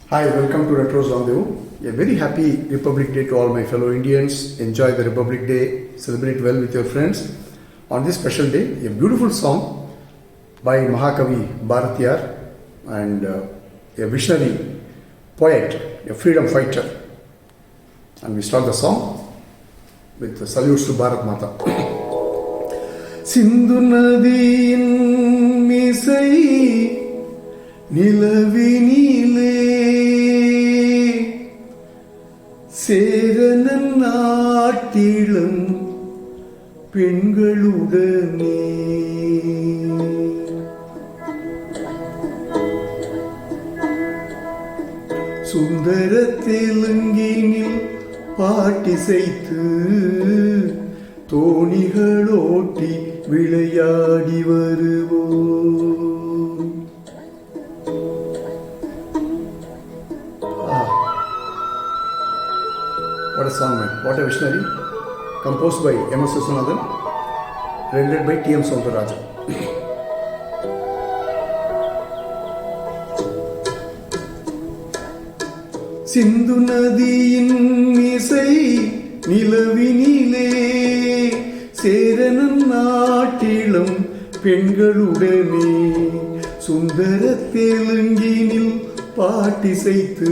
Hi, welcome to Retro Zongdev. A very happy Republic Day to all my fellow Indians. Enjoy the Republic Day, celebrate well with your friends. On this special day, a beautiful song by Mahakavi Bharatiyar and a visionary poet, a freedom fighter. And we start the song with the salutes to Bharat Mata. Sindhu Nadiyin misai நிலவினிலே சேரனன் நாட்டிலும் பெண்களுடனே சுந்தர தெலுங்கினில் பாட்டிசைத்து தோணிகளோட்டி விளையாடி வருவோம். What a song, man. What a visionary. Composed by M.S. Viswanathan. Rendered by T.M. Soundarajan. சிந்து நதியின் இசை நிலவினிலே சேரனன் நாட்டிலும் பெண்களுடனே சுந்தர தெலுங்கினில் பாட்டிசைத்து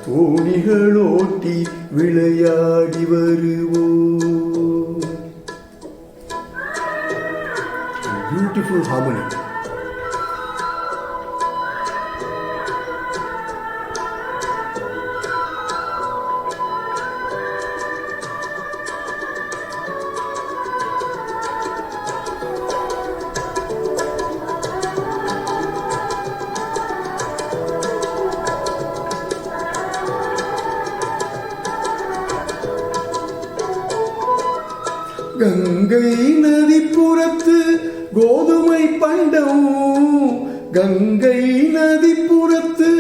தோணிகளோட்டி விளையாடி வருவோம். Beautiful harmony. Ganga நதிப்புறத்து கோதுமை பண்டம், கங்கை நதிப்புறத்து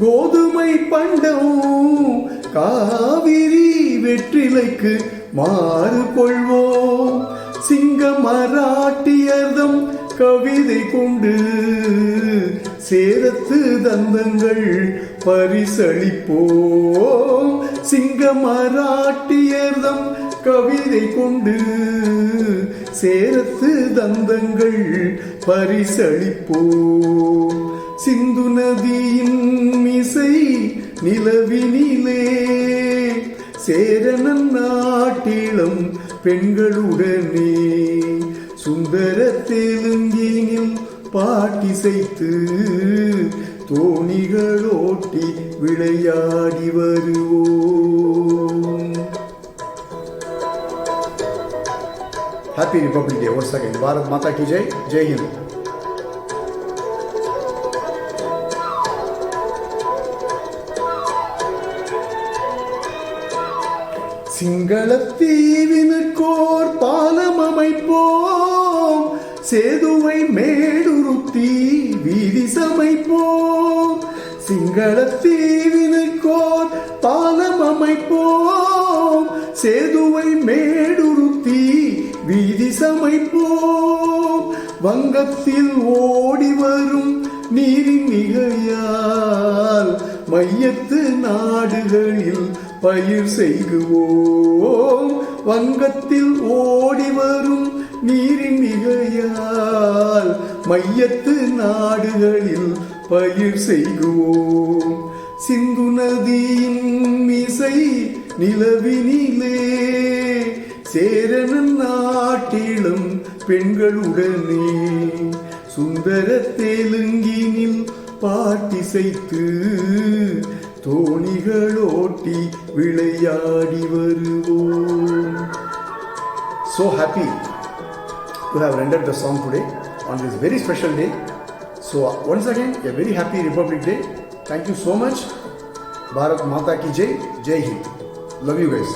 கோதுமை பண்டம், காவிரி வெற்றிலைக்கு மாறு கொள்வோம். சிங்க மராட்டியர்தம் கவிதை கொண்டு சேரத்து தந்தங்கள் பரிசளிப்போம். சிங்க மராட்டியர்தம் கவிதை கொண்டு சேரத்து தந்தங்கள் பரிசளிப்போம். சிந்து நதியின் இசை நிலவினிலே சேரனன் நாட்டிலும் பெண்களுடனே சுந்தர தெலுங்கினில் பாட்டிசைத்து தோணிகளோட்டி விளையாடி வருவோம். Happy Republic Day once again. Bharat Mata ki jai. Jai Hind. சிங்களத்தீவினுக்கோர் பாலம் அமைப்போம், சேதுவை மேடுருத்தி வீதி சமைப்போம். சிங்களத்தீவினுக்கோர் பாலம் அமைப்போம், சேதுவை மேடுருத்தி வீதி சமைப்போம். வங்கத்தில் ஓடி வரும் நீரின் மிகையால் மையத்து நாடுகளில் பயிர் செய்குவோம். வங்கத்தில் ஓடி வரும் நீரின் மிகையால் மையத்து நாடுகளில் பயிர் செய்குவோம். சிந்து நதியின் இசை நிலவினிலே சேரனன் நாட்டிலும் பெண்களுடனே சுந்தர தெலுங்கினில் பாட்டிசைத்து தோணிகளோட்டி விளையாடி வருவோம். So happy to have rendered the song today on this very special day. So once again, a very happy Republic Day. Thank you so much. Bharat Mata ki jai. Jai Hind. Love you guys.